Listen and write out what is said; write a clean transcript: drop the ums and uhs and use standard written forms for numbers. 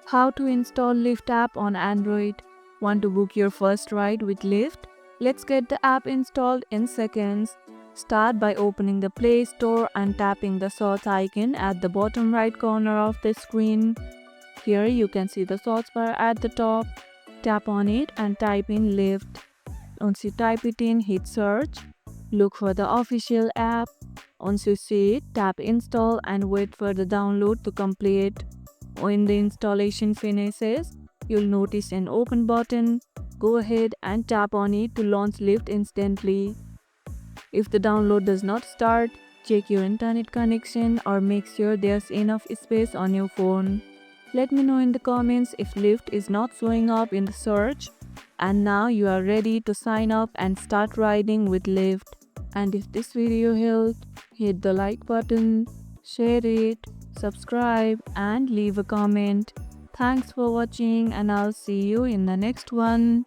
How to install Lyft app on Android. Want to book your first ride with Lyft? Let's get the app installed in seconds. Start by opening the Play Store and tapping the search icon at the bottom right corner of the screen. Here you can see the search bar at the top. Tap on it and type in Lyft. Once you type it in, hit search. Look for the official app. Once you see it, tap install and wait for the download to complete. When the installation finishes, you'll notice an open button. Go ahead and tap on it to launch Lyft instantly. If the download does not start, check your internet connection or make sure there's enough space on your phone. Let me know in the comments if Lyft is not showing up in the search. And now you are ready to sign up and start riding with Lyft. And if this video helped, hit the like button, share it, subscribe and leave a comment. Thanks for watching and I'll see you in the next one.